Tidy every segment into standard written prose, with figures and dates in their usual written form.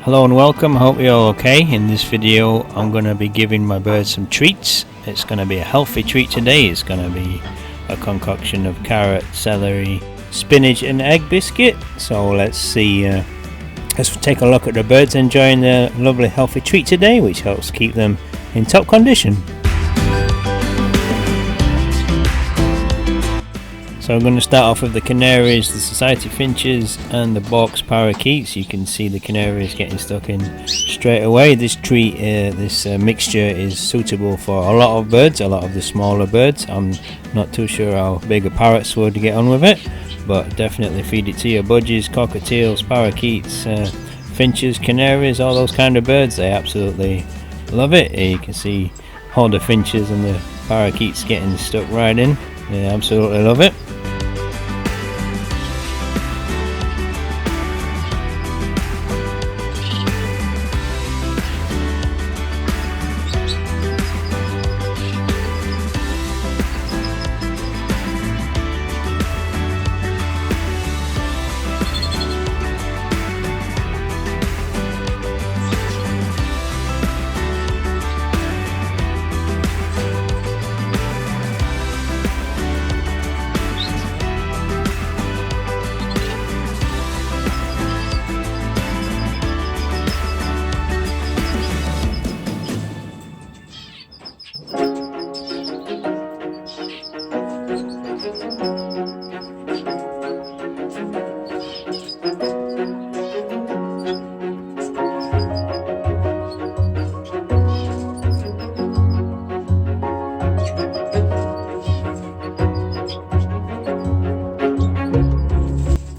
Hello and welcome, I hope you're all okay. In this video I'm going to be giving my birds some treats. It's going to be a healthy treat today. It's going to be a concoction of carrot, celery, spinach and egg biscuit. So let's take a look at the birds enjoying their lovely healthy treat today, which helps keep them in top condition. So I'm going to start off with the Canaries, the society finches and the Bourkes parakeets. You can see the Canaries getting stuck in straight away. This treat, this mixture is suitable for a lot of birds, a lot of the smaller birds. I'm not too sure how big parrots would get on with it, but definitely feed it to your Budgies, Cockatiels, parakeets, finches, Canaries, all those kind of birds. They absolutely love it. You can see all the finches and the parakeets getting stuck right in. They absolutely love it.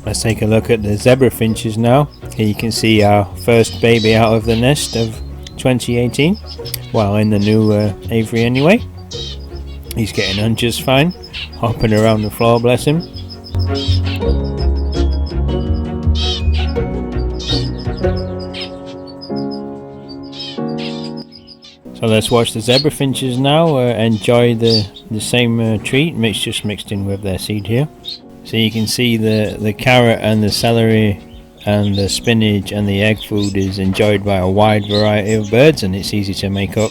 Let's take a look at the zebra finches now. Here you can see our first baby out of the nest of 2018. Well, in the new aviary anyway. He's getting on just fine, hopping around the floor, bless him. So let's watch the zebra finches now enjoy the same treat, just mixed in with their seed here. So you can see the carrot and the celery and the spinach and the egg food is enjoyed by a wide variety of birds, and it's easy to make up.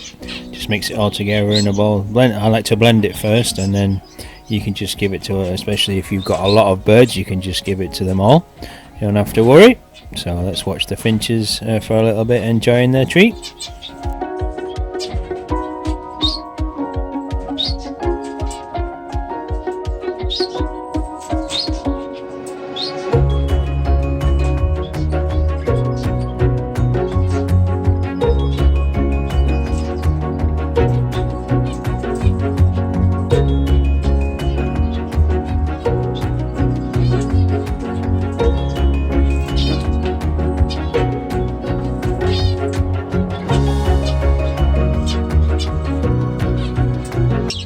Just mix it all together in a bowl. I like to blend it first, and then you can just give it to it, especially if you've got a lot of birds, you can just give it to them all. You don't have to worry. So let's watch the finches for a little bit enjoying their treat.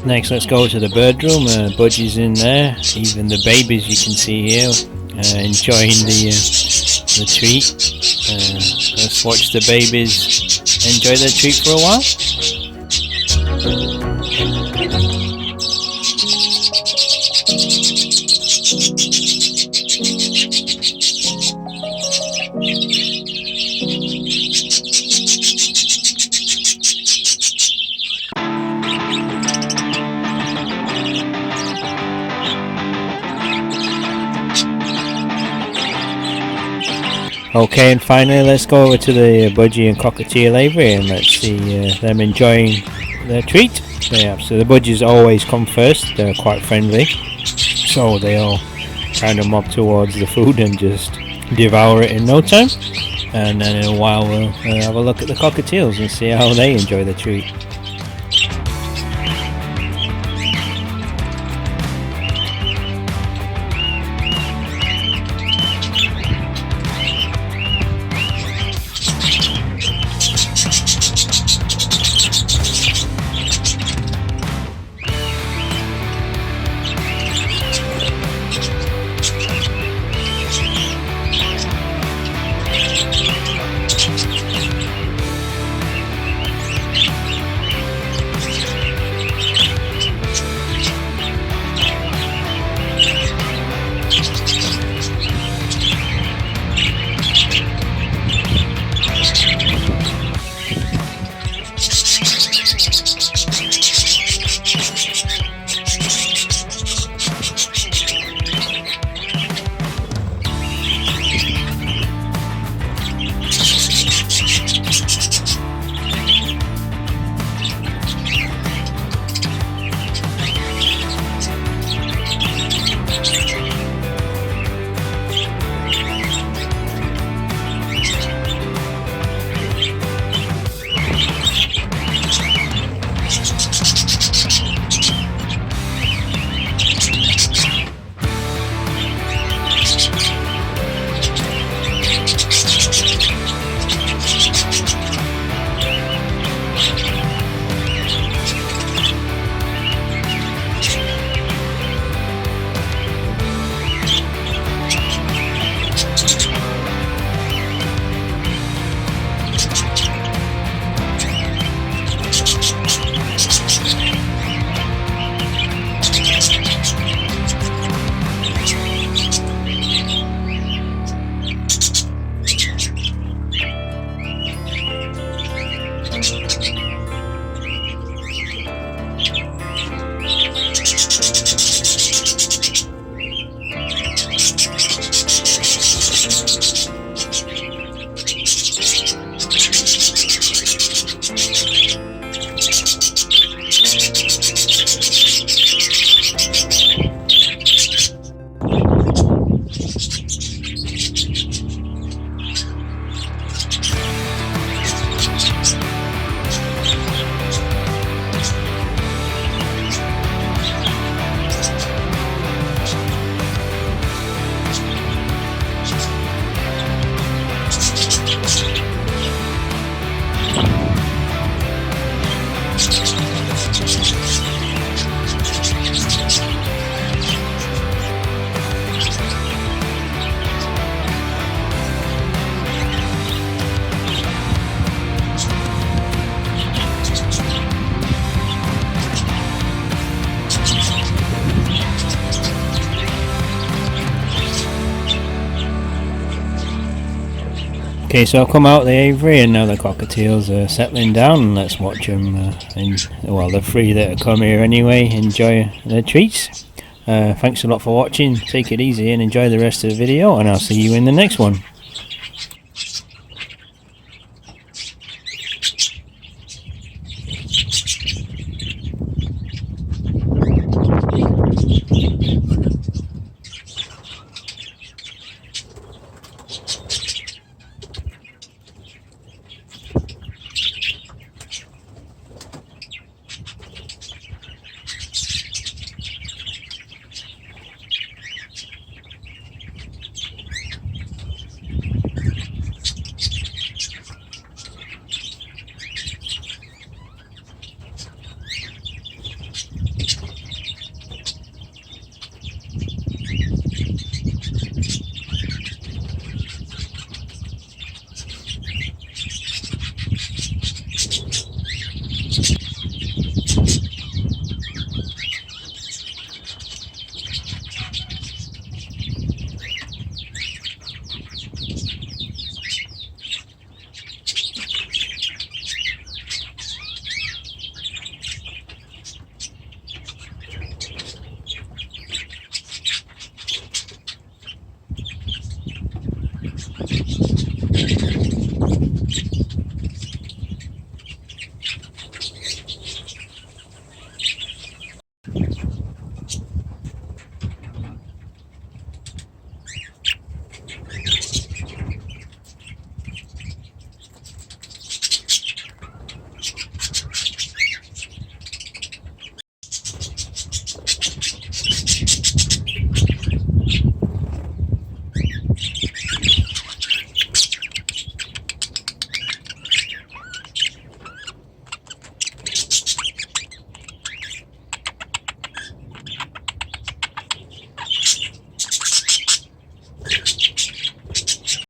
Next, let's go to the bird room. Budgies in there, even the babies you can see here enjoying the treat. Let's watch the babies enjoy their treat for a while. Okay, and finally let's go over to the Budgie and Cockatiel aviary and let's see them enjoying their treat. So the Budgies always come first, they're quite friendly, so they all kind of mob towards the food and just devour it in no time. And then in a while we'll have a look at the Cockatiels and see how they enjoy the treat. Okay, so I've come out the aviary and now the cockatiels are settling down, and let's watch them, well, the three that come here anyway, enjoy their treats. Thanks a lot for watching, take it easy and enjoy the rest of the video, and I'll see you in the next one.